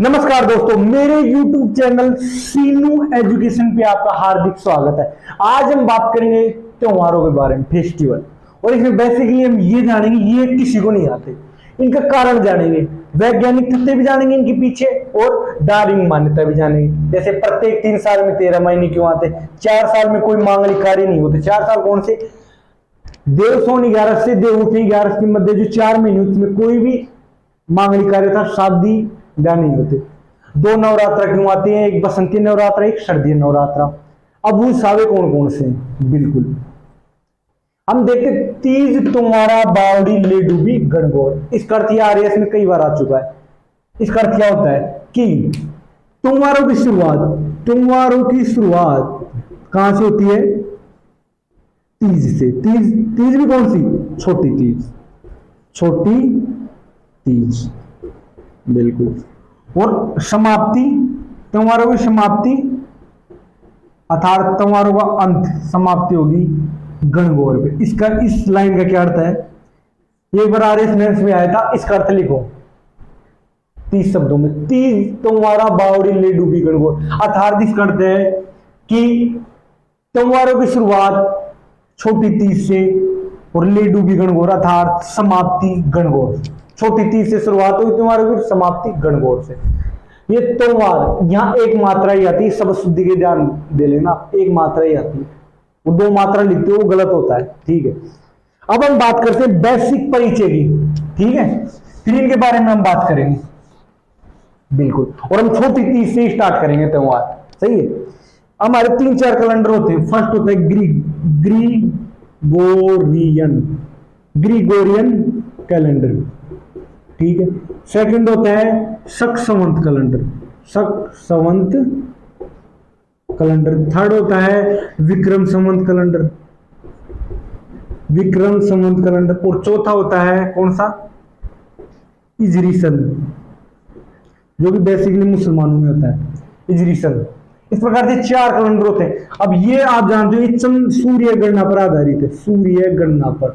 नमस्कार दोस्तों, मेरे YouTube चैनल सीनू एजुकेशन पे आपका हार्दिक स्वागत है। आज हम बात करेंगे त्योहारों के बारे में, फेस्टिवल। और इसमें बेसिकली हम ये जानेंगे, ये किसी को नहीं आते, इनका कारण जानेंगे, वैज्ञानिक तथ्य भी जानेंगे इनके पीछे, और धार्मिक मान्यता भी जानेंगे। जैसे प्रत्येक 3 साल में 13 महीने क्यों आते, 4 साल में कोई मांगलिक कार्य नहीं होते। 4 साल कौन से? देवसोन 11 से देवउठनी 11 के मध्य जो 4 महीने, उसमें कोई भी मांगलिक कार्य था, शादी ब्याह नहीं होते। 2 नवरात्रा क्यों आते हैं? एक बसंती नवरात्रा, एक सर्दी नवरात्रा। अब वो सावे कौन कौन से? बिल्कुल हम देखते, तीज तुम्हारा बावड़ी ले डूबी गणगौर। इसका अर्थ आरएस में कई बार आ चुका है। इसका अर्थ क्या होता है कि त्योहारों की शुरुआत कहां से होती है? तीज से। तीज भी कौन सी? छोटी तीज, बिल्कुल। और समाप्ति, त्योहारों की समाप्ति अर्थात त्योहारों का अंत, समाप्ति होगी गणगौर पे। इसका, इस लाइन का क्या अर्थ है? एक बार आरएस मेंस में आया था, इसका अर्थ लिखो 30 शब्दों में। तीज तुम्हारा बावड़ी ले डूबी गणगौर, अर्थात इसका अर्थ है कि त्योहारों की शुरुआत छोटी तीज से और ले डूबी गणगौर अर्थात समाप्ति गणगौर। छोटी तीज से शुरुआत हुई त्योहारों की, समाप्ति गणगौर से। ये त्योहार, यहाँ एक मात्रा ही आती है, शब्द शुद्धि के ध्यान दे लेना, एक मात्रा ही आती है। वो 2 मात्रा लिखते हो वो गलत होता है, ठीक है। अब हम बात करते हैं बेसिक परिचय की, ठीक है। फिर इनके बारे में हम बात करेंगे, बिल्कुल। और हम छोटी तीज से स्टार्ट करेंगे त्योहार, सही है। हमारे 3-4 कैलेंडर होते हैं। फर्स्ट होता है ग्रीगोरियन कैलेंडर, ठीक है। सेकंड होता है शक संवत कैलेंडर। थर्ड होता है विक्रम संवत कैलेंडर। और चौथा होता है कौन सा? हिजरी सन, जो कि बेसिकली मुसलमानों में होता है, हिजरी सन। इस प्रकार से 4 कैलेंडर होते हैं। अब ये आप जानते हो, ये सूर्य गणना पर आधारित है, सूर्य गणना पर,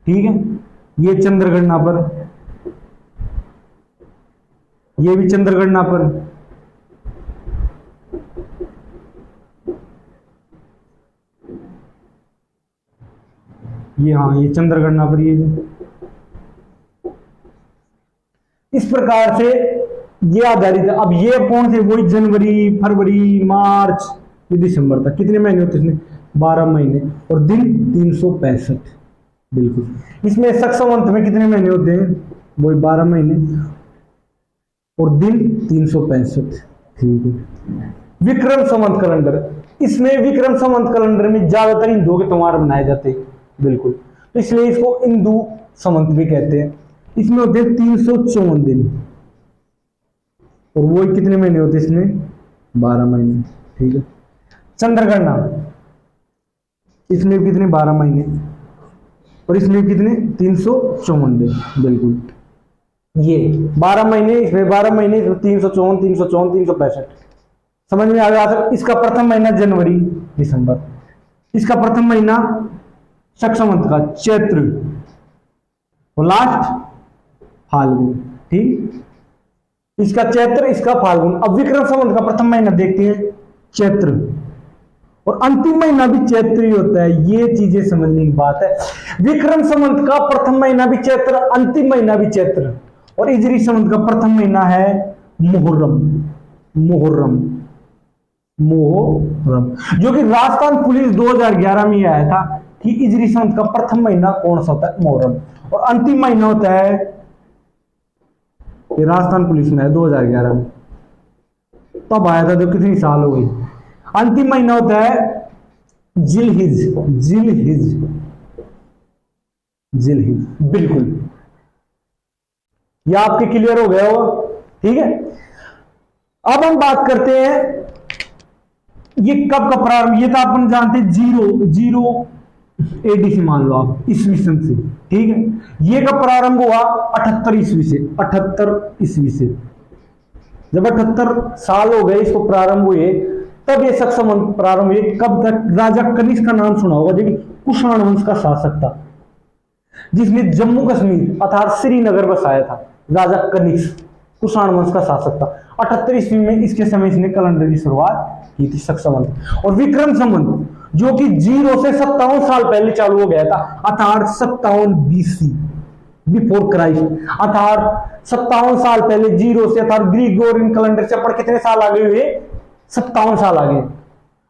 ठीक है। ये चंद्र गणना पर, ये भी चंद्र गणना पर। ये, हाँ, ये चंद्र गणना पर। ये इस प्रकार से ये आधारित है। अब ये कौन से? वही जनवरी, फरवरी, मार्च, दिसंबर तक। कितने महीने होते हैं इसमें? 12 महीने। और दिन 365, बिल्कुल। इसमें शक संवत में कितने महीने होते हैं? वही 12 महीने और दिन 365, ठीक है। विक्रम संवत कैलेंडर, इसमें विक्रम संवत कैलेंडर में ज्यादातर हिंदुओं के त्योहार मनाए जाते हैं, बिल्कुल। तो इसलिए इसको हिंदू संवत भी कहते हैं। इसमें होते हैं 354 दिन। और वो कितने महीने होते हैं इसमें? 12 महीने, ठीक है। चंद्रगणना, इसमें कितने? 12 महीने। और इसमें कितने? 354 दिन, बिल्कुल। ये 12 महीने, इसमें 12 महीने, 354, 354, 365। समझ में आ गया? इसका प्रथम महीना जनवरी, दिसंबर। इसका प्रथम महीना शक संवत का चैत्र, और लास्ट फाल्गुन, ठीक। इसका चैत्र, इसका फाल्गुन। अब विक्रम संवत का प्रथम महीना देखते हैं, चैत्र, और अंतिम महीना भी चैत्र ही होता है। ये चीजें समझने की बात है। विक्रम संवत का प्रथम महीना भी चैत्र, अंतिम महीना भी चैत्र। और हिजरी संवत का प्रथम महीना है मुहर्रम, जो कि राजस्थान पुलिस 2011 में आया था कि हिजरी संवत का प्रथम महीना कौन सा होता है? मुहर्रम। और अंतिम महीना होता है, ये राजस्थान पुलिस में है 2011 में, तब आया था। तो कितनी साल हो गई? अंतिम महीना होता है जिलहिज, बिल्कुल। यह आपके क्लियर हो गया होगा, ठीक है। अब हम बात करते हैं ये कब का प्रारंभ। ये तो अपन जानते हैं, 0 AD से मान लो आप, ईस्वी सन से, ठीक है। ये कब प्रारंभ हुआ? 78 ईस्वी से, 78 ईस्वी से। जब 78 साल हो गए इसको प्रारंभ हुए, तब ये शक संवत प्रारंभ हुए। कब तक? राजा कनिष्क का नाम सुना होगा, जो कि कुषाण वंश का शासक था। जिसने जम्मू कश्मीर अर्थात श्रीनगर बसाया था। राजा कनिष्क कुषाण वंश का शासक था। 78 ईस्वी में इसके समय इसने कैलेंडर की शुरुआत की थी, शक संवत। और विक्रम संवत जो कि 0 से 57 साल पहले चालू हो गया था, अर्थात 57 BC बिफोर क्राइस्ट, अर्थात 57 साल पहले 0 से, अर्थात ग्रीगोरियन कैलेंडर से अपन कितने साल आगे हुए? 57 साल आगे।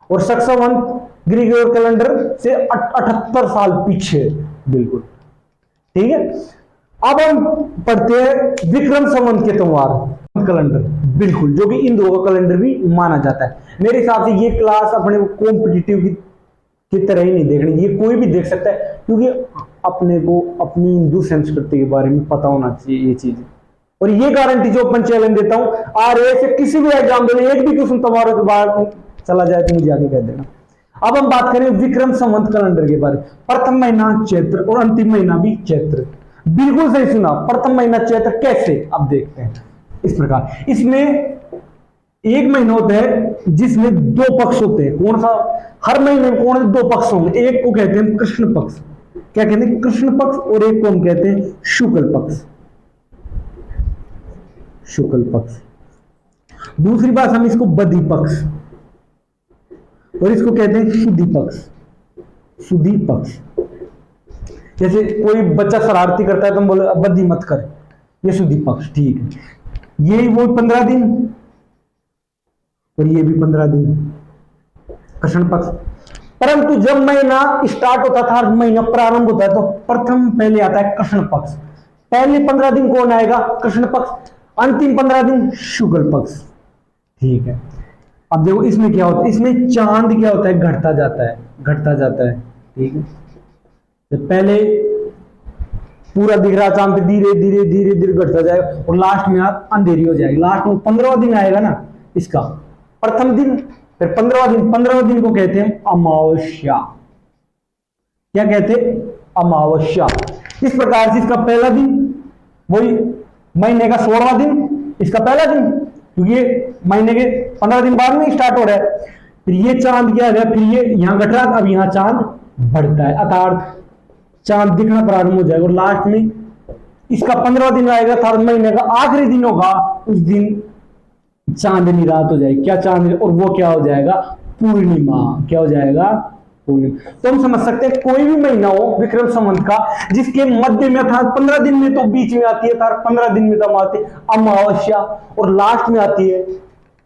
और शक संवत ग्रीगोरियन कैलेंडर से 78 साल पीछे, बिल्कुल ठीक है। अब हम पढ़ते हैं विक्रम संवत के त्योहार कैलेंडर, बिल्कुल, जो कि हिंदुओं का कैलेंडर भी माना जाता है। मेरे हिसाब से ये क्लास अपने कॉम्पिटिटिव की तरह ही नहीं देखनी, ये कोई भी देख सकता है, क्योंकि अपने को अपनी हिंदू संस्कृति के बारे में पता होना चाहिए ये चीज। और ये गारंटी जो अपन चैलेंज देता हूं, RA से किसी भी एग्जाम में एक भी क्वेश्चन तुम्हारे के बाद चला जाए तो मुझे आगे कह देना। अब हम बात करें विक्रम संवत कैलेंडर के बारे में। प्रथम महीना चैत्र और अंतिम महीना भी चैत्र, बिल्कुल सही सुना। प्रथम महीना चैत्र कैसे, अब देखते हैं। इस प्रकार इसमें एक महीना होता है जिसमें 2 पक्ष होते हैं। कौन सा? हर महीने में कौन से 2 पक्ष होंगे? एक को कहते हैं कृष्ण पक्ष, क्या कहते हैं? कृष्ण पक्ष। और एक को हम कहते हैं शुक्ल पक्ष, शुक्ल पक्ष। दूसरी बात हम इसको बदी पक्ष, और इसको कहते हैं शुद्धि पक्ष, शुद्धि पक्ष। जैसे कोई बच्चा शरारती करता है तो हम बोले बदी मत कर, ये शुद्धि पक्ष, ठीक है। ये वो 15 दिन और ये भी 15 दिन कृष्ण पक्ष। परंतु जब महीना स्टार्ट होता था, महीना प्रारंभ होता है, तो प्रथम पहले आता है कृष्ण पक्ष। पहले 15 दिन कौन आएगा? कृष्ण पक्ष। अंतिम 15 दिन शुक्ल पक्ष, ठीक है। अब देखो इसमें क्या होता है, इसमें चांद क्या होता है? घटता जाता है, घटता जाता है, ठीक है। तो पहले पूरा दिख रहा चांद, धीरे धीरे धीरे धीरे घटता जाएगा और लास्ट में अंधेरी हो जाएगी। लास्ट में 15वां दिन आएगा ना इसका, प्रथम दिन, फिर 15वां दिन। 15वें दिन को कहते हैं अमावस्या। क्या कहते हैं? अमावस्या। इस प्रकार से इसका पहला दिन वही महीने का 16वां दिन, इसका पहला दिन, क्योंकि ये महीने के 15 दिन बाद में स्टार्ट हो रहा है। फिर ये चांद क्या है? फिर ये यहां घट रहा, अब यहां चांद बढ़ता है, अर्थात चांद दिखना प्रारंभ हो जाएगा। और लास्ट में इसका 15वां दिन आएगा, अर्थात महीने का आखिरी दिन होगा, उस दिन चांदनी रात हो जाएगी। क्या चांदनी? और वो क्या हो जाएगा? पूर्णिमा। क्या हो जाएगा? पूर्णिमा। तो हम समझ सकते हैं कोई भी महीना हो विक्रम संवत का जिसके मध्य में था 15 दिन में, तो बीच में आती है 15 दिन में तो आती है अमावस्या, और लास्ट में आती है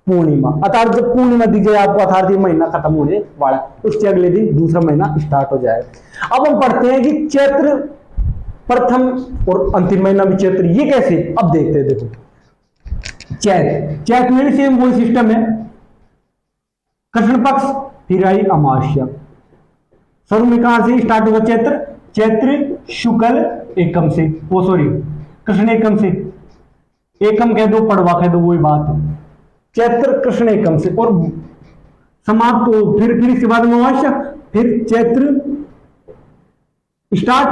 पूर्णिमा। अर्थात जब पूर्णिमा दी जाए आपको, अर्थात ये महीना खत्म होने वाला, उसके अगले दिन दूसरा महीना स्टार्ट हो जाएगा। अब हम पढ़ते हैं कि चैत्र प्रथम और अंतिम महीना भी चैत्र, ये कैसे? अब देखते हैं। देखो चैत्र में भी सेम वही सिस्टम है, कृष्ण पक्ष, फिर आई अमावस्या। शुरू में कहां से स्टार्ट होगा? चैत्र, चैत्र शुक्ल एकम से, वो सॉरी कृष्ण एकम से, एकम कह दो पड़वा कह दो, वही बात है। चैत्र कृष्ण एकम से और समाप्त हो, फिर इसके बाद अमावस्या, फिर चैत्र स्टार्ट,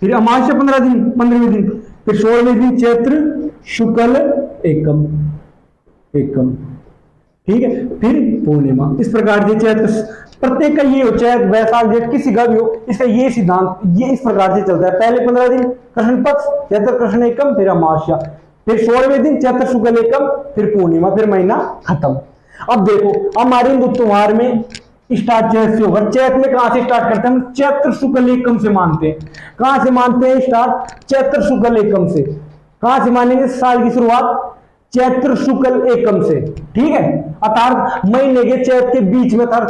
फिर अमावस्या 15 दिन, 15वें दिन, फिर 16वें दिन चैत्र शुक्ल एकम, एकम, ठीक है। फिर पूर्णिमा। इस प्रकार से चैत्र प्रत्येक का ये हो, चैत्र वैशाख जेठ किसी का भी हो, इसका ये सिद्धांत ये इस प्रकार से चलता है। पहले 15 दिन कृष्ण पक्ष, चैत्र कृष्ण एकम, फिर अमावस्या, फिर 16वें दिन चैत्र शुक्ल एकम, फिर पूर्णिमा, फिर महीना खत्म। अब देखो हमारे हिंदू त्योहार में स्टार्ट चैत्र से होगा। चैत्र में कहां से स्टार्ट करते हैं? हम चैत्र शुक्ल एकम से मानते हैं। कहां से मानते हैं स्टार्ट? चैत्र शुक्ल एकम से। कहां से मानेंगे साल की शुरुआत? चैत्र शुक्ल एकम से, ठीक है। अर्थात महीने के चैत्र के बीच में था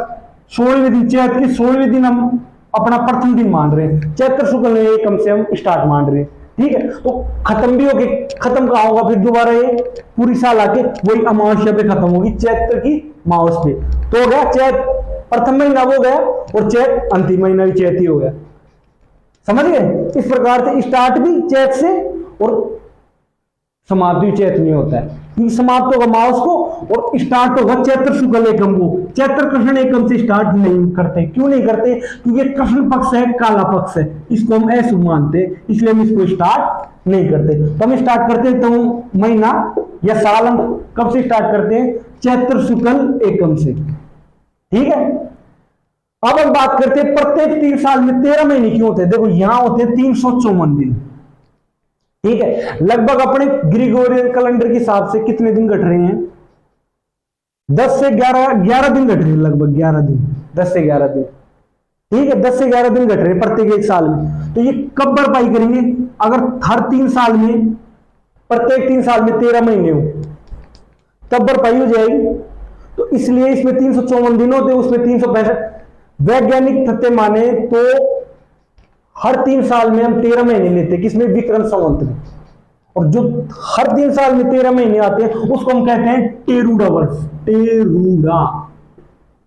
16वें दिन, चैत्र के 16वें दिन हम अपना प्रथम दिन मान रहे हैं, चैत्र शुक्ल एकम से हम स्टार्ट मान रहे हैं, ठीक है। तो खत्म भी होगी, खत्म कहां होगा? फिर दोबारा ये पूरी साल आके वही अमावस्या पे खत्म होगी, चैत्र की अमावस पे। तो हो गया चैत्र प्रथम महीना हो गया और चैत्र अंतिम महीना भी चैत्र ही हो गया। समझ गए? इस प्रकार से स्टार्ट भी चैत्र से और समाप्त भी चैत्र में होता है। समाप्त होगा मास को और स्टार्ट होगा चैत्र शुक्ल एकम को। चैत्र कृष्ण एकम से स्टार्ट नहीं करते। क्यों नहीं करते? क्योंकि कृष्ण पक्ष है, काला पक्ष है, इसको हम अशुभ मानते हैं, इसलिए हम इसको स्टार्ट नहीं करते। तो हम स्टार्ट करते हैं तो महीना या साल हम कब से स्टार्ट करते हैं? चैत्र शुक्ल एकम से, ठीक है। अब हम बात करते हैं प्रत्येक 3 साल में 13 महीने क्यों होते हैं। देखो यहां होते हैं 354 दिन, ठीक है। लगभग अपने ग्रिगोरियन कैलेंडर के हिसाब से कितने दिन घट रहे हैं, 10 से 11 दिन घट रहे हैं, लगभग 11 दिन, 10 से 11 दिन, ठीक है। 10 से 11 दिन घट रहे हैं प्रत्येक एक साल में। तो ये कब भरपाई करेंगे, अगर हर 3 साल में, प्रत्येक 3 साल में 13 महीने हो तब भरपाई हो जाएगी। तो इसलिए इसमें 354 दिन होते हैं, उसमें 365। वैज्ञानिक तथ्य माने तो हर 3 साल में हम 13 महीने लेते हैं, किसमें, विक्रम संवत में। और जो हर 3 साल में 13 महीने आते हैं उसको हम कहते हैं टेरूडा वर्ष।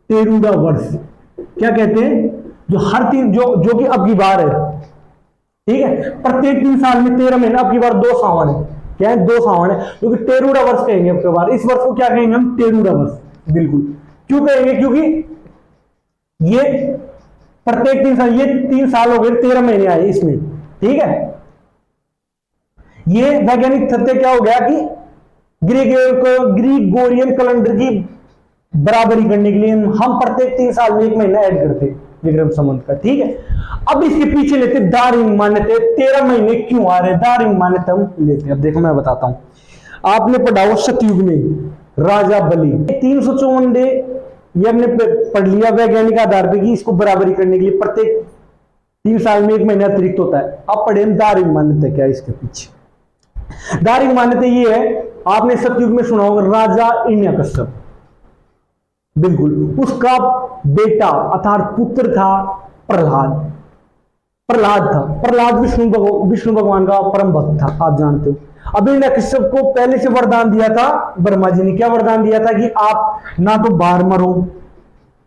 टेरूडा वर्ष क्या कहते हैं, जो हर 3, जो कि अब की बार है, ठीक है। प्रत्येक 3 साल में 13 महीने, अब की बार 2 सावन है, क्या है, 2 सावन है, क्योंकि टेरूडा वर्ष कहेंगे अब की बार। इस वर्ष को क्या कहेंगे हम, टेरूडा वर्ष, बिल्कुल। क्यों कहेंगे, क्योंकि ये प्रत्येक 3 साल, ये 3 साल हो गए, 13 महीने आए इसमें, ठीक है। ये वैज्ञानिक तथ्य क्या हो गया कि ग्रिगोरियन कैलेंडर की बराबरी करने के लिए हम प्रत्येक 3 साल में 1 महीना ऐड करते विक्रम संवत का, ठीक है। अब इसके पीछे लेते दार्विन मान्यता, 13 महीने क्यों आ रहे, दार्विन मान्यता हम लेते। अब देखो मैं बताता हूं, आपने पढ़ा हो सतयुग में राजा बलि 354 डे, ये हमने पढ़ लिया वैज्ञानिक आधार पर कि इसको बराबरी करने के लिए प्रत्येक 3 साल में 1 महीना अतिरिक्त होता है। अब पढ़े दार्विन मान्यता क्या है इसके पीछे। दार्विन मान्यता ये है, आपने सतयुग में सुना होगा राजा हिरण्यकश्यप, बिल्कुल, उसका बेटा अर्थात पुत्र था प्रहलाद। प्रहलाद विष्णु भगवान का परम भक्त था, आप जानते हो। अब हिरण्यकश्यप को पहले से वरदान दिया था ब्रह्मा जी ने। क्या वरदान दिया था कि आप ना तो बाहर मरो,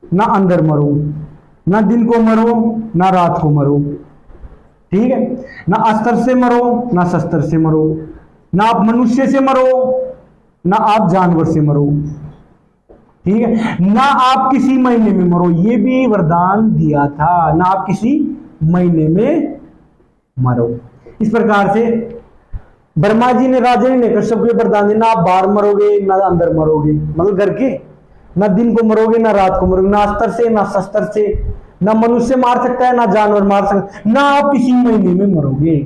ना अंदर मरो, ना दिन को मरो, ना रात को मरो, ठीक है। ना अस्त्र से मरो, ना शस्त्र से मरो, ना आप मनुष्य से मरो, ना आप जानवर से मरो, ठीक है। ना आप किसी महीने में मरो, ये भी वरदान दिया था, ना आप किसी महीने में मरो। इस प्रकार से ब्रह्मा जी ने राजा ने कश्यप को वरदान दिया, ना आप बाहर मरोगे, ना अंदर मरोगे, मतलब घर के, ना दिन को मरोगे, ना रात को मरोगे, ना अस्त्र से, ना शस्त्र से, ना मनुष्य मार सकता है, ना जानवर मार सकता, ना आप किसी महीने में मरोगे।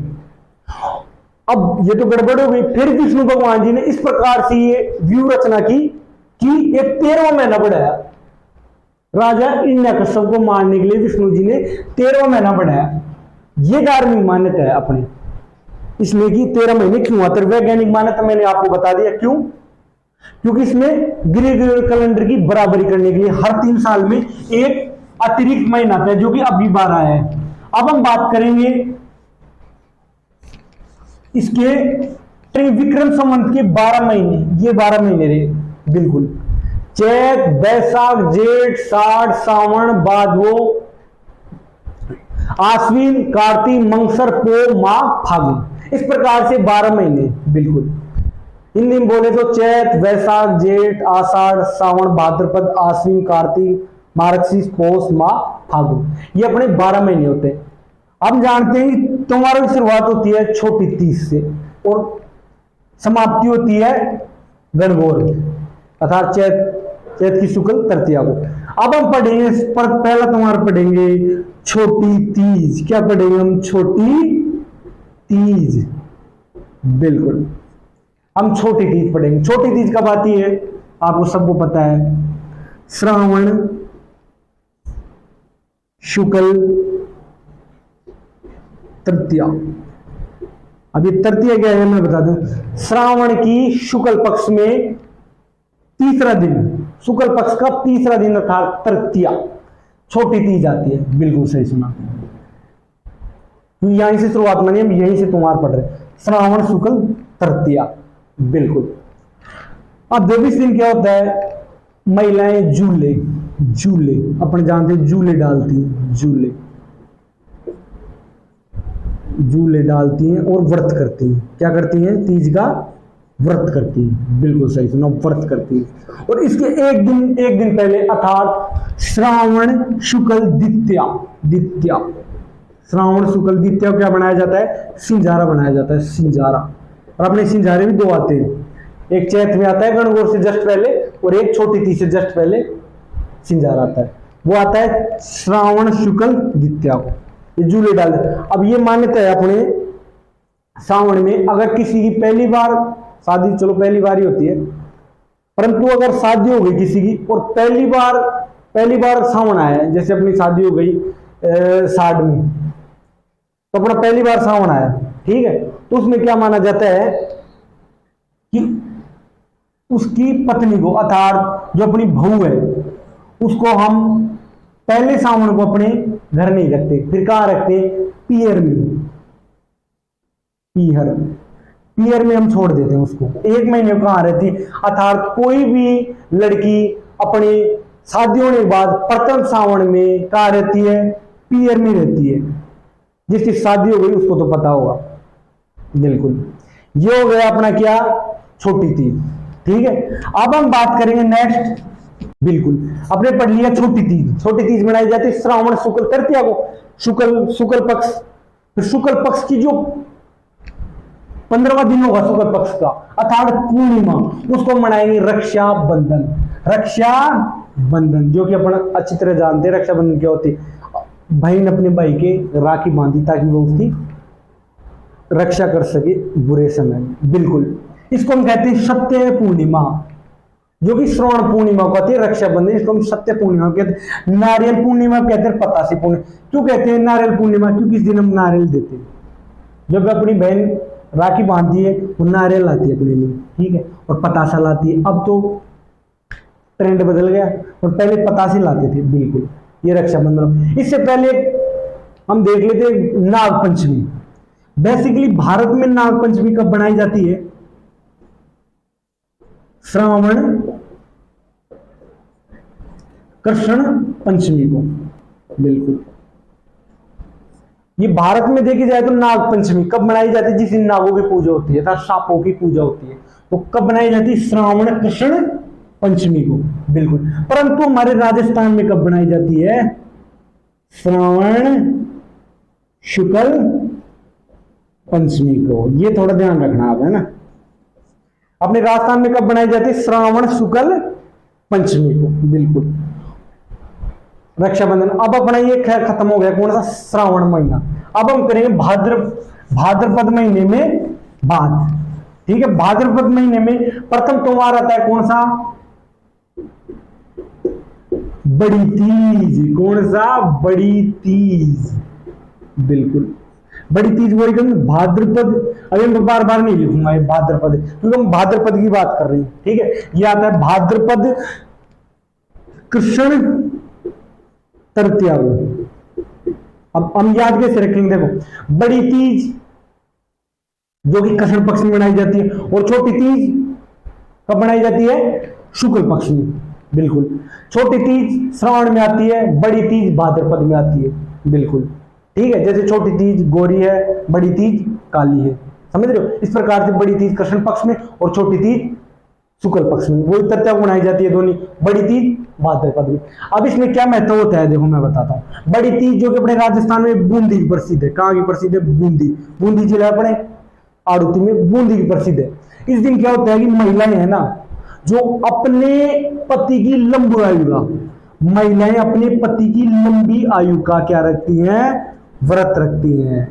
अब ये तो गड़बड़ हो गई। फिर विष्णु भगवान जी ने इस प्रकार से ये व्यू रचना की कि एक 13वां महीना बढ़ाया, राजा हिरण्यकश्यप को मारने के लिए विष्णु जी ने 13वां महीना बढ़ाया। ये धार्मिक मान्यता है अपने, इसमें कि 13 महीने क्यों आते। वैज्ञानिक मान्यता मैंने आपको बता दिया क्यों, क्योंकि इसमें ग्रिगोरियन कैलेंडर की बराबरी करने के लिए हर 3 साल में एक अतिरिक्त महीना आता है, जो कि अभी 12 है। अब हम बात करेंगे इसके विक्रम संवत के 12 महीने। ये 12 महीने रहे, बिल्कुल, चैत, बैसाख, जेठ, साठ, सावन, भादो, आश्विन, कार्तिक, मंगसर, पोह, माघ, फागुन। इस प्रकार से 12 महीने, बिल्कुल। हिंदी में बोले तो चैत, बैसाख, जेठ, आषाढ़, सावन, भाद्रपद, आश्विन, कार्तिक, मार्गशीर्ष, पौष, माह, फागुन, ये अपने 12 महीने होते हैं। हम जानते हैं कि तुम्हारी की शुरुआत होती है छोटी तीज से और समाप्ति होती है गणगौर अर्थात चैत की शुक्ल तृतीया को। अब हम पढ़ेंगे पर पहला तुम्हारा पढ़ेंगे छोटी तीज। क्या पढ़ेंगे हम, छोटी तीज, बिल्कुल, हम छोटी तीज पढ़ेंगे। छोटी तीज कब आती है आपको सबको पता है, श्रावण शुक्ल तृतीया। अब ये तृतीया क्या है मैं बता दूं, श्रावण की शुक्ल पक्ष में तीसरा दिन, शुक्ल पक्ष का तीसरा दिन अर्थात तृतीया, छोटी तीज आती है। बिल्कुल सही सुना, यहीं से शुरुआत मानी, हम यहीं से तुम्हार पढ़ रहे, श्रावण शुक्ल तृतीया, बिल्कुल। अब 23 दिन क्या होता है, महिलाएं झूले अपने जानते झूले डालती हैं, झूले डालती हैं और व्रत करती हैं। क्या करती हैं, तीज का व्रत करती हैं, बिल्कुल सही सुना, व्रत करती हैं। और इसके एक दिन पहले अर्थात श्रावण शुक्ल द्वितीया, श्रावण शुक्ल द्वितीया क्या बनाया जाता है, सिंजारा बनाया जाता है, सिंजारा। और अपने सिंजारे भी 2 आते हैं, एक चैत में आता है गणगौर से जस्ट पहले और एक छोटी तीज से जस्ट पहले सिंजारा आता है। वो आता है श्रावण शुक्ल द्वितीया को, ये जूले डाल। अब ये मान्यता है अपने श्रावण में अगर किसी की पहली बार शादी, चलो पहली बार ही होती है, परंतु अगर शादी हो गई किसी की और पहली बार सावन आया है, जैसे अपनी शादी हो गई 60 में, तो अपना पहली बार सावन आया, ठीक है, तो उसमें क्या माना जाता है कि उसकी पत्नी को अर्थात जो अपनी बहू है उसको हम पहले सावन को अपने घर नहीं रखते, फिर कहां रखते, पियर में, पियर में हम छोड़ देते हैं उसको। 1 महीने कहां रहती, अर्थात कोई भी लड़की अपने शादी होने के बाद प्रथम सावन में कहां रहती है, पियर में रहती है। जिसकी शादी हो गई उसको तो पता होगा, बिल्कुल। ये हो गया अपना क्या, छोटी तीज, ठीक है। अब हम बात करेंगे नेक्स्ट, बिल्कुल आपने पढ़ लिया छोटी तीज। छोटी तीज मनाई जाती है श्रावण शुक्ल तृतीया को, शुक्ल पक्ष। फिर शुक्ल पक्ष की जो 15वां दिन होगा शुक्ल पक्ष का, अर्थात पूर्णिमा, उसको मनाएंगे रक्षाबंधन। रक्षाबंधन जो कि अपन अच्छी तरह जानते हैं, रक्षाबंधन क्या होती है, बहन अपने भाई के राखी बांधी ताकि वो उसकी रक्षा कर सके बुरे समय में, बिल्कुल। इसको हम कहते हैं सत्य पूर्णिमा, जो कि श्रावण पूर्णिमा को आती है रक्षाबंधन, इसको हम सत्य पूर्णिमा कहते हैं। नारियल पूर्णिमा कहते हैं, पतासी पूर्णिमा। क्यों कहते हैं नारियल पूर्णिमा, क्योंकि इस दिन हम नारियल देते हैं। जब अपनी बहन राखी बांधती है वो नारियल लाती है अपने लिए, ठीक है, और पतासा लाती है। अब तो ट्रेंड बदल गया, और पहले पतासे लाते थे, बिल्कुल। ये रक्षाबंधन। इससे पहले हम देख लेते नाग पंचमी। बेसिकली भारत में नाग पंचमी कब बनाई जाती है, श्रावण कृष्ण पंचमी को, बिल्कुल। ये भारत में देखी जाए तो नाग पंचमी कब मनाई जाती है, जिस दिन नागों की पूजा होती है अर्थात सांपों की पूजा होती है, वो कब बनाई जाती है, श्रावण कृष्ण पंचमी को, बिल्कुल। परंतु हमारे राजस्थान में कब बनाई जाती है, श्रावण शुक्ल पंचमी को। ये थोड़ा ध्यान रखना आप, है ना। अपने राजस्थान में कब बनाई जाती है, श्रावण शुक्ल पंचमी को, बिल्कुल। रक्षाबंधन। अब अपना ये खत्म हो गया कौन सा, श्रावण महीना। अब हम करेंगे भाद्रपद महीने में बात, ठीक है। भाद्रपद महीने में प्रथम त्योहार आता है कौन सा, बड़ी तीज। कौन सा, बड़ी तीज, बिल्कुल। बड़ी तीज वही भाद्रपद, अभी मैं बार बार नहीं लिखूंगा ये भाद्रपद, क्योंकि हम भाद्रपद की बात कर रहे हैं, ठीक है। ये आता है भाद्रपद कृष्ण तृतीया को। अब हम याद कैसे रखेंगे, देखो बड़ी तीज जो कि कृष्ण पक्ष में मनाई जाती है, और छोटी तीज कब मनाई जाती है, शुक्ल पक्ष में, बिल्कुल। छोटी तीज श्रावण में आती है, बड़ी तीज भाद्रपद में आती है, बिल्कुल, ठीक है। जैसे छोटी तीज गौरी है, बड़ी तीज काली है, समझ रहे हो। इस प्रकार से बड़ी तीज कृष्ण पक्ष में और छोटी तीज शुक्ल पक्ष में, वही तृतीया को मनाई जाती है दोनों, बड़ी तीज भाद्रपद में। अब इसमें क्या महत्व होता है, देखो मैं बताता हूँ। बड़ी तीज जो कि अपने राजस्थान में बूंदी की प्रसिद्ध है, कहाँ की प्रसिद्ध है, बूंदी जिला अपने आड़ूती में बूंदी की प्रसिद्ध है। इस दिन क्या होता है कि महिलाएं है ना, जो अपने पति की लंबी आयु का, महिलाएं अपने पति की लंबी आयु का क्या रखती हैं, व्रत रखती हैं।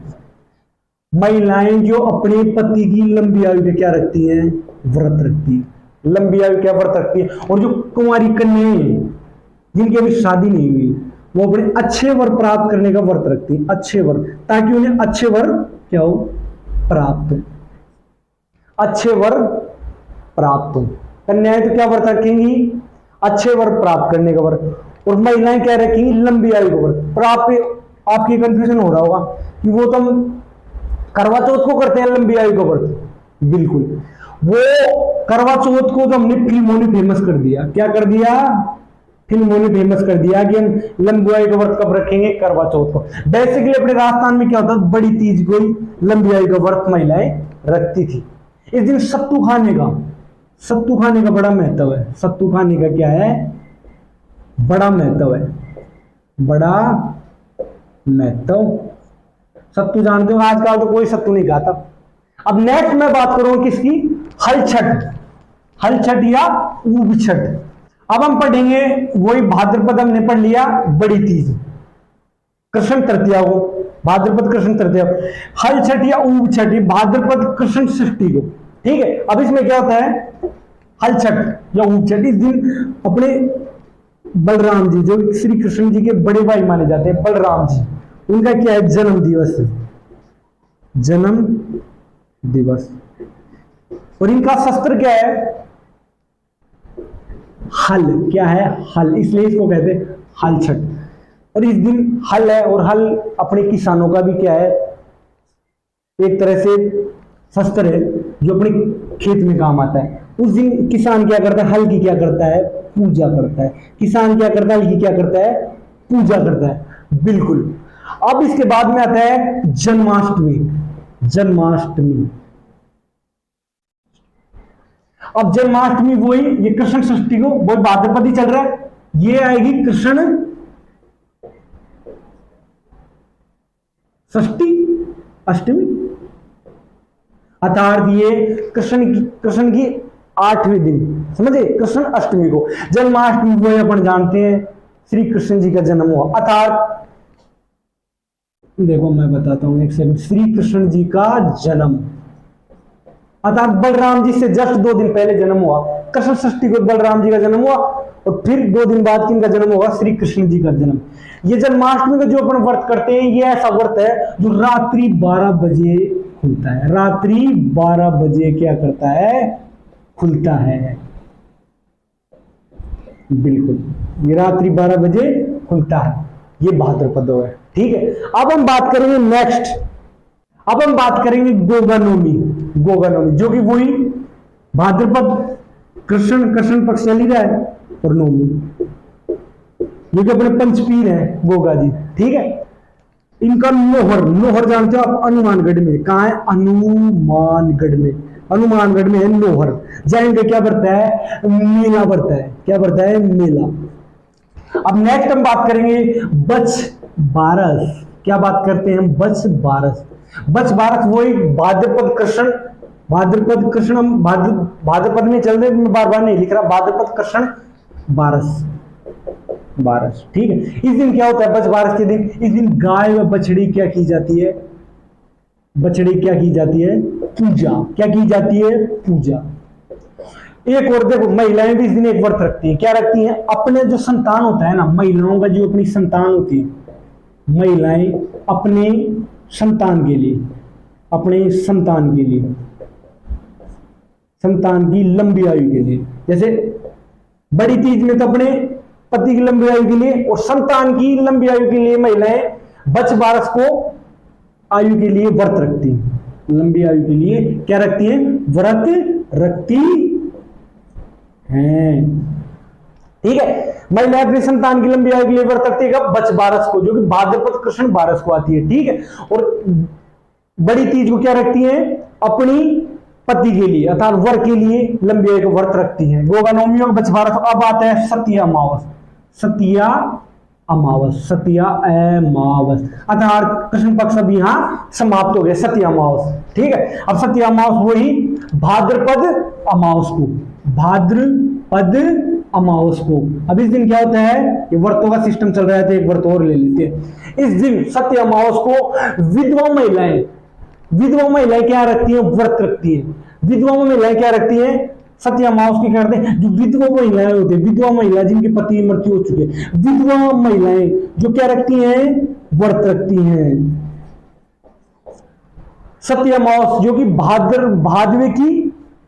महिलाएं जो अपने पति की लंबी आयु का क्या रखती हैं, व्रत रखती है। लंबी आयु क्या व्रत रखती है। और जो कुंवारी कन्याएं जिनकी अभी शादी नहीं हुई, वो अपने अच्छे वर प्राप्त करने का व्रत रखती है, अच्छे वर, ताकि उन्हें अच्छे वर क्या हो, प्राप्त, अच्छे वर प्राप्त हो। कन्याएं तो क्या व्रत रखेंगी, अच्छे वर प्राप्त करने का व्रत, और महिलाएं क्या रखेंगी, लंबी आयु का व्रत। पर आपकी कंफ्यूजन हो रहा होगा कि वो तो हम करवा चौथ को करते हैं लंबी आयु का व्रत, बिल्कुल। वो करवा चौथ को तो हमने फिल्मों ने फेमस कर दिया, क्या कर दिया, फिल्मों ने फेमस कर दिया कि हम लंबी आयु का व्रत कब रखेंगे, करवा चौथ को। बेसिकली अपने राजस्थान में क्या होता है, बड़ी तीज को लंबी आयु का व्रत महिलाएं रखती थी। इस दिन सत्तू खाने का बड़ा महत्व है। सत्तू खाने का क्या है, बड़ा महत्व है, बड़ा महत्व। सत्तू जानते हो, आजकल तो कोई सत्तू नहीं खाता। अब नेक्स्ट मैं बात करूं किसकी, हल छठ या ऊब छठ। अब हम पढ़ेंगे वही भाद्रपद, हमने पढ़ लिया बड़ी तीज, कृष्ण तृतीया को, भाद्रपद कृष्ण तृतीया, हल छठ या ऊब छठ, भाद्रपद कृष्ण षष्ठी को। ठीक है, अब इसमें क्या होता है, हल छठ या ऊब छठ, इस दिन अपने बलराम जी, जो श्री कृष्ण जी के बड़े भाई माने जाते हैं, बलराम जी, उनका क्या है, जन्म दिवस, जन्म दिवस। और इनका शस्त्र क्या है, हल। क्या है, हल, इसलिए इसको कहते हैं हल छठ। और इस दिन हल है, और हल अपने किसानों का भी क्या है, एक तरह से शस्त्र है जो अपने खेत में काम आता है। उस दिन किसान क्या करता है, हल की क्या करता है, पूजा करता है। किसान क्या करता है, हल की क्या करता है, पूजा करता है। बिल्कुल। अब इसके बाद में आता है जन्माष्टमी। जन्माष्टमी, अब जन्माष्टमी वही, ये कृष्ण षष्ठी को, वही भाद्रपद ही चल रहा है, ये आएगी कृष्ण षष्ठी अष्टमी, अर्थात ये कृष्ण की 8वें दिन, समझे, कृष्ण अष्टमी को। जन्माष्टमी वो अपन जानते हैं श्री कृष्ण जी का जन्म हुआ, अर्थात देखो मैं बताता हूं एक सेकंड, श्री कृष्ण जी का जन्म, अर्थात बलराम जी से जस्ट 2 दिन पहले जन्म हुआ। कृष्ण षष्ठी को बलराम जी का जन्म हुआ, और फिर 2 दिन बाद किनका जन्म होगा, श्री कृष्ण जी का जन्म। ये जन्माष्टमी का जो अपन व्रत करते हैं, ये ऐसा व्रत है जो रात्रि 12 बजे खुलता है। रात्रि 12 बजे क्या करता है, खुलता है। बिल्कुल, ये रात्रि 12 बजे खुलता है, ये भाद्रपद है। ठीक है, अब हम बात करेंगे नेक्स्ट, अब हम बात करेंगे गोगा नवमी। गोगा नवमी जो कि वही भाद्रपद कृष्ण पक्ष चल ही रहा है, और नवमी जो कि अपने पंचपीर है गोगा जी। ठीक है, इनका नोहर जानते हो आप, हनुमानगढ़ में। कहां है, हनुमानगढ़ में, हनुमानगढ़ में है नोहर। जाएंगे, क्या बढ़ता है, मेला बढ़ता है। क्या बढ़ता है, मेला। अब नेक्स्ट हम बात करेंगे बछ बारस। क्या बात करते हैं, बछ बारस। बछ बारस वही भाद्रपद कृष्ण, भाद्रपद कृष्ण, भाद्रपद में चल रहे, मैं बार बार नहीं लिख रहा, भाद्रपद कृष्ण बारस, बारस। ठीक है, इस दिन क्या होता है, बछ बारस के दिन, इस दिन गाय व बछड़ी क्या की जाती है, बछड़ी क्या की जाती है, पूजा। क्या की जाती है, पूजा। एक और देखो, महिलाएं भी इस दिन एक व्रत रखती हैं। क्या रखती हैं, अपने जो संतान होता है ना, महिलाओं का जो अपनी संतान होती है, महिलाएं अपने संतान के लिए, अपने संतान के लिए, संतान की लंबी आयु के लिए, जैसे बड़ी तीज में तो अपने पति की लंबी आयु के लिए, और संतान की लंबी आयु के लिए महिलाएं बछ बारस को आयु के लिए व्रत रखती हैं। लंबी आयु के लिए क्या रखती हैं, व्रत रखती हैं। ठीक है, महिलाएं अपनी संतान की लंबी आयु के लिए व्रत रखती है कब, बछ बारस को, जो कि भाद्रपद कृष्ण बारस को आती है। ठीक है, और बड़ी तीज को क्या रखती हैं, अपनी पति के लिए, अर्थात वर के लिए लंबी आयु का व्रत रखती हैं। गोगा नवमी और बछ बारस। अब आता है सतिया अमावस। सतिया अमावस, सतिया अमावस, अर्थात कृष्ण पक्ष अब यहां समाप्त हो गया, सतिया अमावस। ठीक है, अब सतिया अमावस वही भाद्रपद अमावस को, भाद्रपद अमावस को। अब इस दिन क्या होता है, ये व्रतों का सिस्टम चल रहा है, तो एक व्रत और ले लेते हैं। इस दिन सत्य अमावस को विधवा महिलाएं क्या रखती हैं, व्रत रखती हैं। विधवा महिलाएं क्या रखती हैं, सत्य अमावस की करते हैं। जो विधवा महिलाएं होती है, विधवा महिला जिनके पति की मृत्यु हो चुके, विधवा महिलाएं जो क्या रखती हैं, व्रत रखती हैं। सत्य अमावस जो कि भादवे की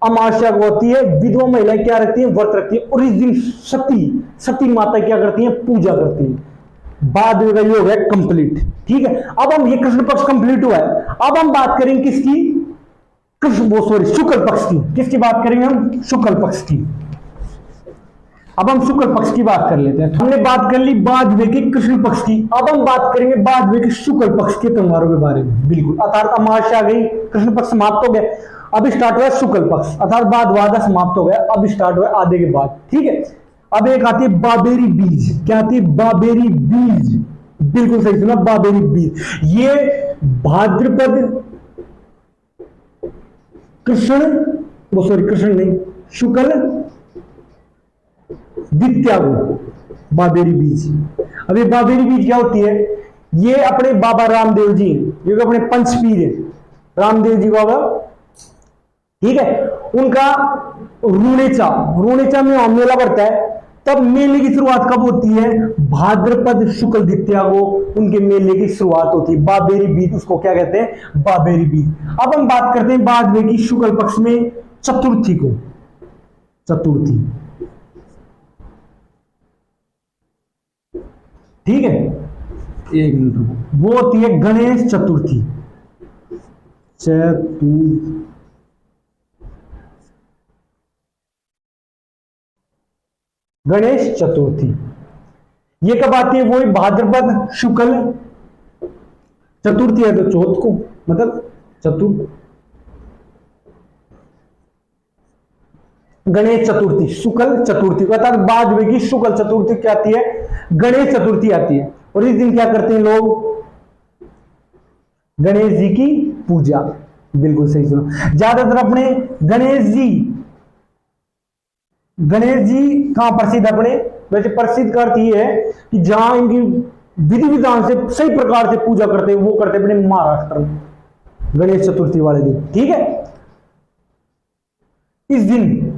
अमावस्या को होती है, विधवा महिलाएं क्या रखती हैं, व्रत रखती हैं। और इस दिन सती माता क्या करती हैं, पूजा करती हैं। भादवे का योग है कंप्लीट। ठीक है, अब हम ये कृष्ण पक्ष कंप्लीट हुआ है। अब हम बात करेंगे किसकी, शुक्ल पक्ष की। किसकी बात करेंगे हम, शुक्ल पक्ष की। अब हम शुक्ल पक्ष की बात कर लेते हैं। हमने बात कर ली भादवे के कृष्ण पक्ष की, अब हम बात करेंगे भादवे के शुक्ल पक्ष के त्योहारों के बारे में। बिल्कुल, अर्थात अमावस्या आ गई, कृष्ण पक्ष समाप्त हो गया, अब स्टार्ट हुआ शुक्ल पक्ष, अर्थात भाद्रपद समाप्त हो गया, अब स्टार्ट हुआ आधे के बाद। ठीक है, अब एक आती है बाबेरी बीज। क्या आती है, बाबेरी बीज। बिल्कुल सही सुना, बाबेरी बीज। ये भाद्रपद कृष्ण नहीं, शुक्ल द्वितीया को, बाबेरी बीज। अब ये बाबेरी बीज क्या होती है? ये अपने बाबा रामदेव जी, जो अपने पंचपीर है, रामदेव जी बाबा, ठीक है, उनका रूणेचा में मेला बढ़ता है। तब मेले की शुरुआत कब होती है? भाद्रपद शुक्ल द्वितीया को उनके मेले की शुरुआत होती है। बाबेरी बीज, उसको क्या कहते हैं? बाबेरी बीज। अब हम बात करते हैं बाद में की शुक्ल पक्ष में चतुर्थी को। चतुर्थी, ठीक है, एक मिनट रुको, वो होती है गणेश चतुर्थी। गणेश चतुर्थी ये कब आती है? वो भाद्रपद शुक्ल चतुर्थी है तो चौथ को, मतलब चतुर्थ, गणेश चतुर्थी शुक्ल चतुर्थी को, अर्थात बाद में की शुक्ल चतुर्थी क्या आती है? गणेश चतुर्थी आती है। और इस दिन क्या करते हैं लोग? गणेश जी की पूजा। बिल्कुल सही सुना। ज्यादातर अपने गणेश जी कहां प्रसिद्ध? अपने वैसे प्रसिद्ध का अर्थ ये है कि जहां इनकी विधि विधान से सही प्रकार से पूजा करते हैं, वो करते हैं अपने महाराष्ट्र में गणेश चतुर्थी वाले दिन, ठीक है। इस दिन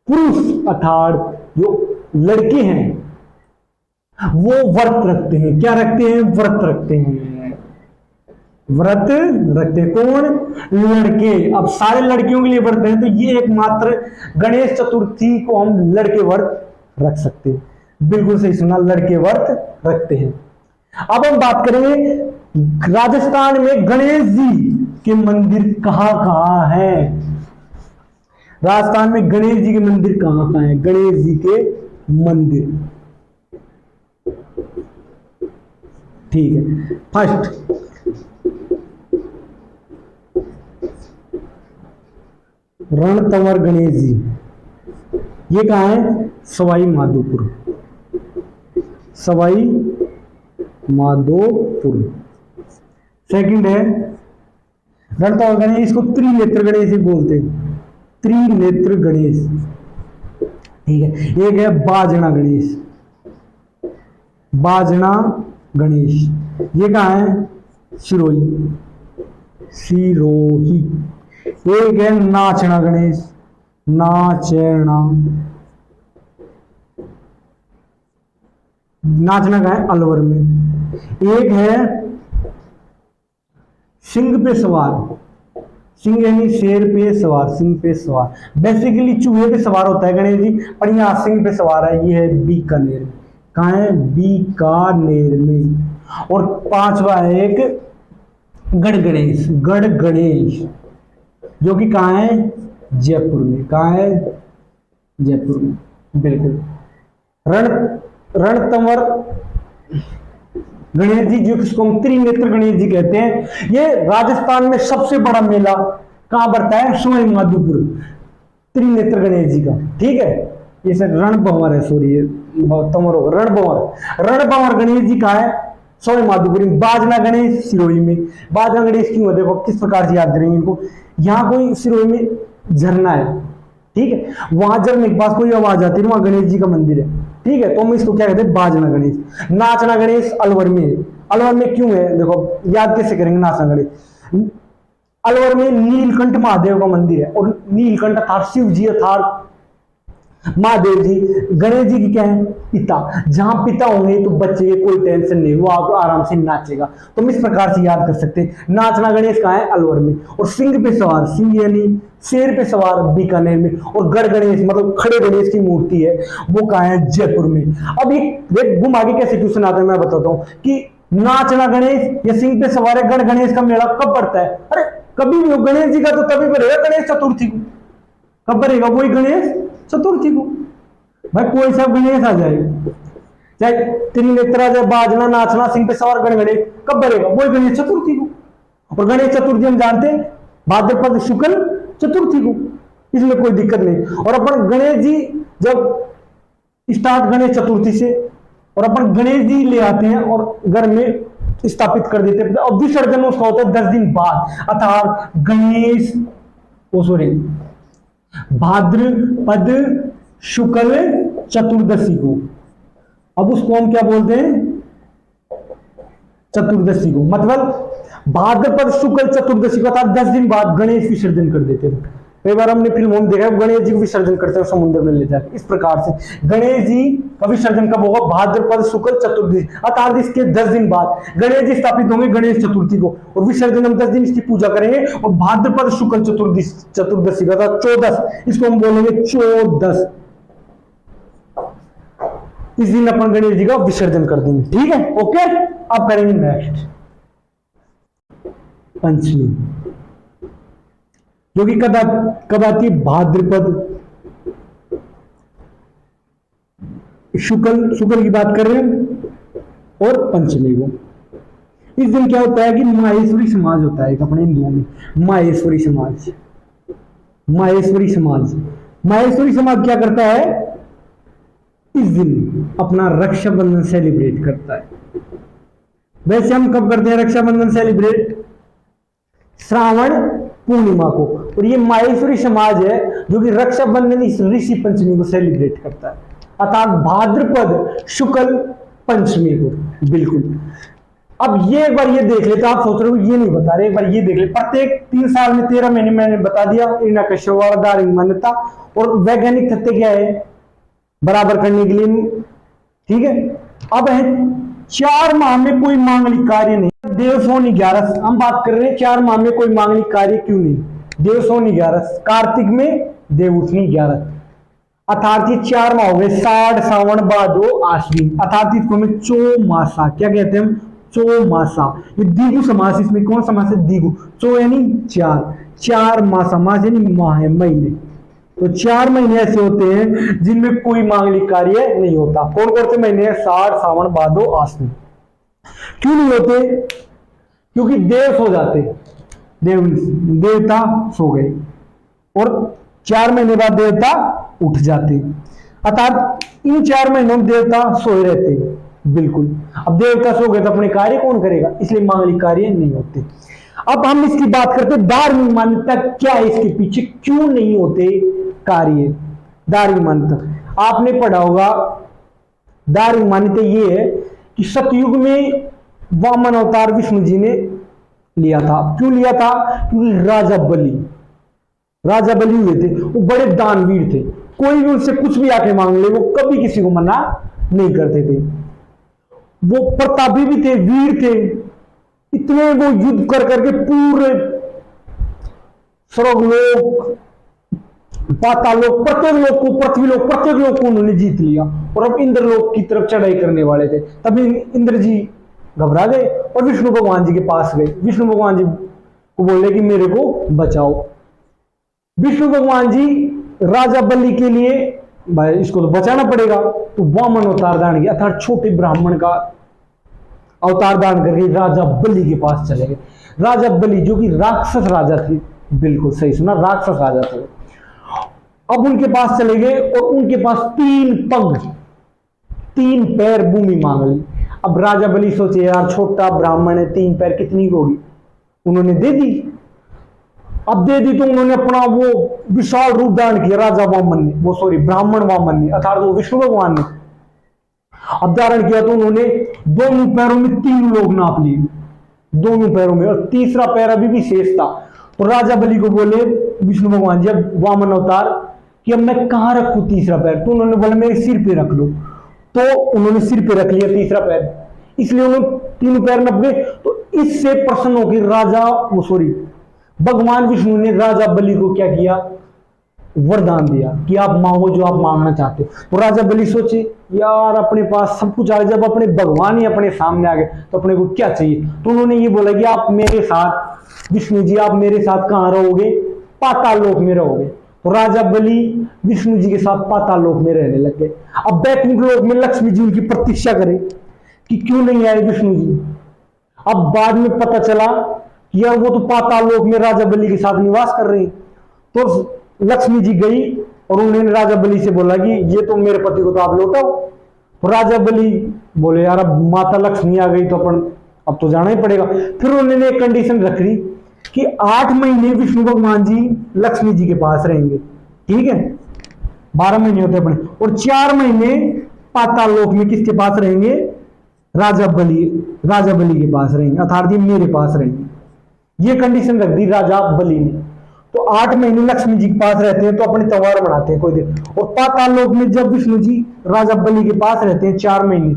पुरुष अर्थात जो लड़के हैं वो व्रत रखते हैं। क्या रखते हैं? व्रत रखते हैं। व्रत रखते हैं कौन? लड़के। अब सारे लड़कियों के लिए व्रत है तो ये एकमात्र गणेश चतुर्थी को हम लड़के व्रत रख सकते हैं। बिल्कुल सही सुना, लड़के व्रत रखते हैं। अब हम बात करेंगे राजस्थान में गणेश जी के मंदिर कहां कहां है। राजस्थान में गणेश जी के मंदिर कहां कहां है? गणेश जी के मंदिर, ठीक है। फर्स्ट रणतंवर गणेश जी, ये कहां है? सवाई माधोपुर। सवाई माधोपुर। सेकंड है रणतंवर गणेश, इसको त्रिनेत्र गणेश ही बोलते हैं। त्रिनेत्र गणेश, ठीक है। एक है बाजना गणेश। बाजना गणेश ये कहां है? सिरोही। सिरोही। एक है नाचना गणेश। नाचना कहां है? अलवर में। एक है सिंह पे सवार। सिंह यानी शेर पे सवार, सिंह पे सवार। बेसिकली चूहे पे सवार होता है गणेश जी, पर यहाँ सिंह पे सवार है। ये है बीकानेर में। कहाँ है? बीकानेर में। और पांचवा है एक गढ़ गणेश। गढ़ गणेश जो कि कहाँ है? जयपुर में। कहाँ है? जयपुर में, बिल्कुल। रणतंवर गणेश जी जो किसको हम त्रिनेत्र गणेश जी कहते हैं, ये राजस्थान में सबसे बड़ा मेला कहां बढ़ता है? सवाई माधोपुर। त्रिनेत्र गणेश जी का, ठीक है। ये सर रणभंवर है, सॉरी तंवर, रणभंवर गणेश जी कहां है? सवाई माधोपुर में। बाजना गणेश सिरोही में। बाजना गणेश क्यों है? देखो किस प्रकार से याद करेंगे इनको। यहाँ कोई सिरोही में झरना है, ठीक है, वहां झरने के पास कोई आवाज आती है, वहां गणेश जी का मंदिर है, ठीक है, तो हम इसको क्या कहते हैं? बाजना गणेश। नाचना गणेश अलवर में है। अलवर में क्यों है? देखो याद कैसे करेंगे नाचना गणेश। अलवर में नीलकंठ महादेव का मंदिर है, और नीलकंठ अर्थात शिव जी अर्थात महादेव जी। गणेश जी की क्या है? पिता। जहां पिता होंगे तो बच्चे के कोई टेंशन नहीं, वो आप आराम से नाचेगा। तो हम इस प्रकार से याद कर सकते हैं। नाचना गणेश कहाँ है? अलवर में। और सिंह पे सवार, सिंह यानी शेर पे सवार, बीकानेर में। और गढ़ गणेश मतलब खड़े गणेश की मूर्ति है, वो कहाँ है? जयपुर में। अब एक घुमा के कैसे क्वेश्चन आता है मैं बताता हूँ कि नाचना गणेश या सिंह पे सवार है गढ़ गणेश का मेला कब पड़ता है? अरे कभी भी हो, गणेश जी का तो तभी पड़ेगा गणेश चतुर्थी को। कब पड़ेगा? वही गणेश चतुर्थी को। भाई कोई सा गणेश आ जाए, चाहे त्रिनेत्र आ जाए, बाजना, नाचना, सिंह पे सवार, गढ़ गणेश, कब बढ़ेगा? वही गणेश चतुर्थी को। और गणेश चतुर्थी हम जानते हैं भाद्रपद शुक्ल चतुर्थी को, इसमें कोई दिक्कत नहीं। और अपन गणेश जी जब स्टार्ट गणेश चतुर्थी से, और अपन गणेश जी ले आते हैं और घर में स्थापित कर देते हैं, और विसर्जन उसका होता है 10 दिन बाद, अर्थात गणेश भाद्रपद शुक्ल चतुर्दशी को। अब उसको हम क्या बोलते हैं, चतुर्दशी को, मतलब भाद्रपद शुक्ल चतुर्दशी को, अर्थात 10 दिन बाद गणेश विसर्जन कर देते हैं। कई बार हमने फिल्मों में देखा है गणेश जी को विसर्जन करते हैं समुद्र में ले जाकर। इस प्रकार से गणेश जी का विसर्जन कब होगा, भाद्रपद शुक्ल चतुर्दशी, अर्थात इसके 10 दिन बाद गणेश जी स्थापित होंगे गणेश चतुर्थी को, और विसर्जन हम 10 दिन इसकी पूजा करेंगे। और भाद्रपद शुक्ल चतुर्दशी का 14, इसको हम बोलेंगे 14, इस दिन अपन गणेश जी का विसर्जन कर देंगे। ठीक है, ओके। अब करेंगे नेक्स्ट पंचमी, जो कि कब आती है, भाद्रपद शुक्ल की बात कर रहे हैं, और पंचमी को। इस दिन क्या होता है कि माहेश्वरी समाज होता है अपने हिंदुओं में, माहेश्वरी समाज। माहेश्वरी समाज क्या करता है, इस दिन अपना रक्षाबंधन सेलिब्रेट करता है। वैसे हम कब करते हैं रक्षाबंधन सेलिब्रेट, श्रावण पूर्णिमा को, और ये माहेश्वरी समाज है जो कि रक्षाबंधन इस ऋषि पंचमी को सेलिब्रेट करता है, अर्थात भाद्रपद शुक्ल पंचमी को। बिल्कुल। अब ये एक बार ये देख लेते, आप सोच रहे हो ये नहीं बता रहे, एक बार ये देख ले, प्रत्येक 3 साल में 13 महीने मैंने बता दिया, धार्मिक मान्यता और वैज्ञानिक तथ्य क्या है बराबर करने के लिए। ठीक है, अब है 4 माह में कोई मांगलिक कार्य नहीं, देवसोनी 11, हम बात कर रहे हैं 4 माह में कोई मांगलिक कार्य क्यों नहीं, देवसोनी 11, कार्तिक में देवउठनी 11, अर्थात ये 4 माह हो गए, साढ़ सावन भादो आश्विन, अर्थात इसको हमें चौमासा क्या कहते हैं हम, चौमासा। ये द्विगु समास, इसमें कौन समास है, द्विगु, चौ यानी 4 मासा, मास यानी माह है, महीने, तो 4 महीने ऐसे होते हैं जिनमें कोई मांगलिक कार्य नहीं होता। कौन कौन से महीने हैं, साढ़ सावन भादो आश्विन। क्यों नहीं होते, क्योंकि देव सो जाते, देवता सो गए, और 4 महीने बाद देवता उठ जाते, अर्थात इन 4 महीनों में देवता सोए रहते। बिल्कुल। अब देवता सो गए तो अपने कार्य कौन करेगा, इसलिए मांगलिक कार्य नहीं होते। अब हम इसकी बात करते हैं धार्मिक मान्यता क्या है, इसके पीछे क्यों नहीं होते कार्य। धार्मिक मान्यता आपने पढ़ा होगा, धार्मिक मान्यता ये है कि सतयुग में वामन अवतार विष्णु जी ने लिया था। क्यों लिया था, क्योंकि राजा बलि हुए थे, वो बड़े दानवीर थे, कोई भी उनसे कुछ भी आके मांग ले वो कभी किसी को मना नहीं करते थे। वो प्रतापी भी थे, वीर थे, इतने वो युद्ध कर करके पूरे स्वर्गलोक, पातालोक, प्रत्येक लोक को, पृथ्वीलोक, प्रत्येक लोक को उन्होंने जीत लिया, और अब इंद्रलोक की तरफ चढ़ाई करने वाले थे। तभी इंद्र जी घबरा गए और विष्णु भगवान जी के पास गए। विष्णु भगवान जी को बोले कि मेरे को बचाओ। विष्णु भगवान जी राजा बलि के लिए, भाई इसको तो बचाना पड़ेगा, तो वामन अवतार धारण किया, अर्थात छोटे ब्राह्मण का अवतार धारण करके राजा बलि के पास चले गए। राजा बलि जो कि राक्षस राजा थे, बिल्कुल सही सुना, राक्षस राजा थे। अब उनके पास चले गए और उनके पास 3 पग 3 पैर भूमि मांग ली। अब राजा बलि सोचे यार छोटा ब्राह्मण है, 3 पैर कितनी होगी, उन्होंने दे दी। अब दे दी तो उन्होंने अपना वो विशाल रूप धारण किया, राजा वामन ने, वो सॉरी ब्राह्मण वामन ने, अर्थात वो विष्णु भगवान ने अब धारण किया। तो उन्होंने दोनों पैरों में 3 लोग नाप लिए, दोनों पैरों में, और तीसरा पैर अभी भी शेष था। तो राजा बलि को बोले विष्णु भगवान जी, अब वामन अवतार, कि अब मैं कहां रखूं तीसरा पैर, तो उन्होंने बोला मेरे सिर पे रख लो। तो उन्होंने सिर पे रख लिया तीसरा पैर, इसलिए उन्होंने 3 पैर नप गए। तो इससे प्रसन्न होकर राजा वो सॉरी भगवान विष्णु ने राजा बलि को क्या किया, वरदान दिया कि आप मांगो जो आप मांगना चाहते हो। तो राजा बलि सोचे यार अपने पास सब कुछ आ गया, जब अपने भगवान ही अपने सामने आ गए तो अपने को क्या चाहिए। तो उन्होंने ये बोला कि आप मेरे साथ, विष्णु जी आप मेरे साथ कहां रहोगे, पाताल लोक में रहोगे। तो राजा बलि विष्णु जी के साथ पाताल लोक में रहने लग गए। अब बैकुंठ लोक में लक्ष्मी जी उनकी प्रतीक्षा करे कि क्यों नहीं आए विष्णु जी। अब बाद में पता चला कि यार वो तो पाताल लोक में राजा बलि के साथ निवास कर रहे हैं। तो लक्ष्मी जी गई और उन्होंने राजा बलि से बोला कि ये तो मेरे पति को तो आप लौटाओ। तो राजा बलि बोले यार अब माता लक्ष्मी आ गई तो अपन अब तो जाना ही पड़ेगा। फिर उन्होंने एक कंडीशन रख ली कि 8 महीने विष्णु भगवान जी लक्ष्मी जी के पास रहेंगे। ठीक है, 12 महीने होते अपने, और 4 महीने पाताल लोक में किसके पास रहेंगे? राजा बलि के पास रहेंगे, अर्थात ये मेरे पास रहेंगे। ये कंडीशन रख दी राजा बलि ने। तो 8 महीने लक्ष्मी जी के पास रहते हैं तो अपने त्योहार मनाते हैं कोई दिन, और पाताल लोक में जब विष्णु जी राजा बलि के पास रहते हैं 4 महीने,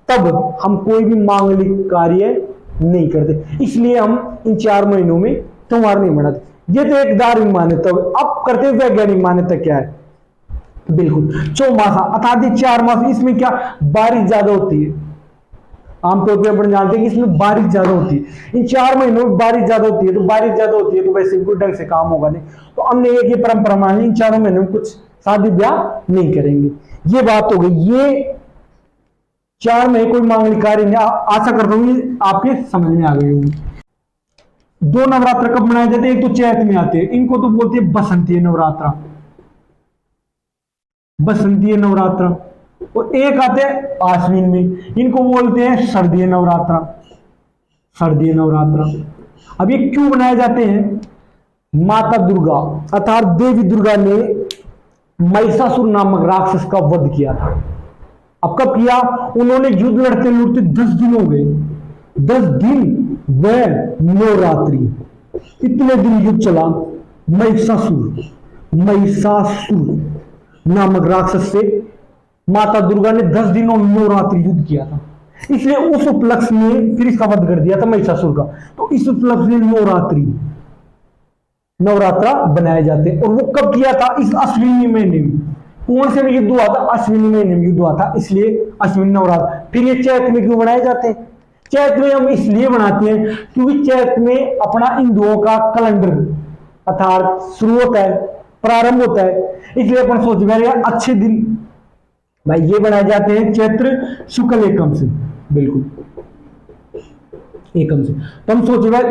तब हम कोई भी मांगलिक कार्य नहीं करते। इसलिए हम इन 4 महीनों में त्योहार नहीं मनाते। ये तो एक धार्मिक मान्यता। अब करते वैज्ञानिक मान्यता क्या है? बिल्कुल चौमासा, अर्थात 4 मास। इसमें क्या बारिश ज्यादा होती है, आमतौर पर अपन जानते हैं कि इसमें बारिश ज्यादा होती है। इन 4 महीनों में बारिश ज्यादा होती है, तो बारिश ज्यादा होती है तो वैसे भी ढंग से काम होगा नहीं। तो हमने एक ये परंपरा मानी, इन 4 महीनों में कुछ शादी ब्याह नहीं करेंगे। ये बात हो गई। ये 4 महीने कोई मांगलिक कार्य नहीं। आशा करता हूँ आपके समझ में आ गई होगी। 2 नवरात्र कब मनाए जाते हैं? एक तो चैत में आते हैं, इनको तो बोलते हैं बसंतीय नवरात्र, बसंतीय नवरात्र। और एक आते हैं आश्विन में, इनको बोलते हैं सर्दीय नवरात्र, सर्दीय नवरात्र। अब ये क्यों बनाए जाते हैं? माता दुर्गा अर्थात देवी दुर्गा ने महिषासुर नामक राक्षस का वध किया था। अब कब किया? उन्होंने युद्ध लड़ते लड़ते 10 दिन हो गए, 10 दिन व नवरात्रि, इतने दिन युद्ध चला। महिषासुर नामक राक्षस से माता दुर्गा ने 10 दिन और नवरात्रि युद्ध किया था। इसलिए उस उपलक्ष्य में फिर इसका वध कर दिया था महिषासुर का। तो इस उपलक्ष्य में नवरात्रा बनाए जाते हैं। और वो कब किया था? इस अश्विनी महीने में। कौन से में युद्ध हुआ था? अश्विनी महीने में युद्ध हुआ था, इसलिए अश्विनी नवरात्र। फिर ये चैत में क्यों बनाए जाते हैं? चैत में हम इसलिए बनाते हैं क्योंकि चैत में अपना हिंदुओं का कैलेंडर अर्थात शुरू होता है, प्रारंभ होता है। इसलिए अपन सोच रहे हैं अच्छे दिन भाई ये बनाए जाते हैं चैत्र शुक्ल एकम से, बिल्कुल एकम से। तो हम सोच रहे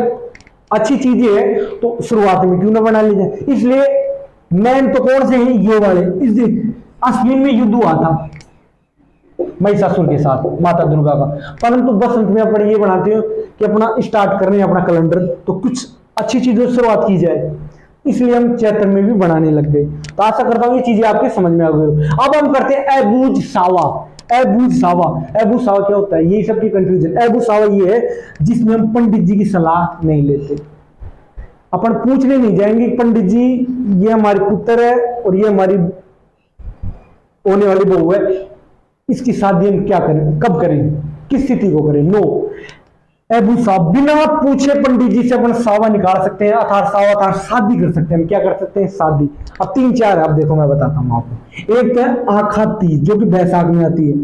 अच्छी चीज ये है तो शुरुआत में क्यों ना बना ली जाए। इसलिए मेन तो कौन से हैं? ये वाले। इस अश्विन में युद्ध हुआ था महिषासुर के साथ माता दुर्गा का। परंतु बसंत में अपन ये बनाते हैं कि अपना स्टार्ट करने अपना कैलेंडर, तो कुछ अच्छी चीजों से शुरुआत की जाए, इसलिए हम चैत्र में भी बनाने लग गए। तो आशा करता हूँ ये चीजें आपके समझ में आ गई। अब हम करते हैं एबूज सावा। एबूज सावा, एबूज सावा क्या होता है? ये सबकी कंफ्यूजन। एबूज सावा ये है जिसमें हम पंडित जी की सलाह नहीं लेते। अपन पूछने नहीं जाएंगे पंडित जी ये हमारे पुत्र है और ये हमारी होने वाली बहू है, इसकी शादी हम क्या करें, कब करें, किस स्थिति को करें? नो। एबू साहब बिना पूछे पंडित जी से अपन सावा निकाल सकते हैं, अर्थात सावा अर्थात शादी कर सकते हैं। क्या कर सकते हैं? शादी। अब 3-4 है, अब देखो मैं बताता हूं आपको। एक तो है आखा तीज जो कि बैसाख में आती है,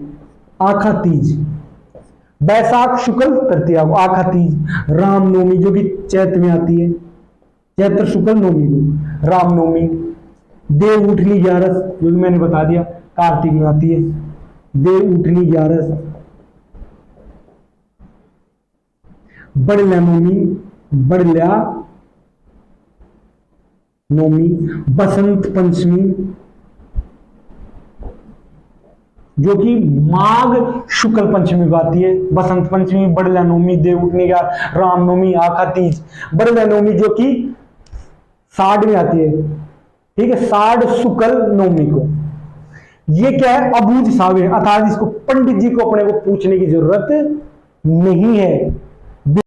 आखा तीज, बैसाख शुक्ल तृतीया को आखा तीज। रामनवमी जो कि चैत में आती है, चैत्र शुक्ल नवमी को रामनवमी। देव उठनी 11 जो कि मैंने बता दिया कार्तिक में आती है, देव उठनी 11। बड़ल्या नवमी, बड़ल्या नवमी। बसंत पंचमी जो कि माघ शुक्ल पंचमी को आती है। बसंत पंचमी, बड़ल्या नवमी, देव उठनी का, रामनवमी, आखा तीज। बड़ल्या नवमी जो कि साढ़ में आती है, ठीक है, साढ़ शुक्ल नवमी को। ये क्या है? अबूझ सावे, अर्थात इसको पंडित जी को अपने को पूछने की जरूरत नहीं है।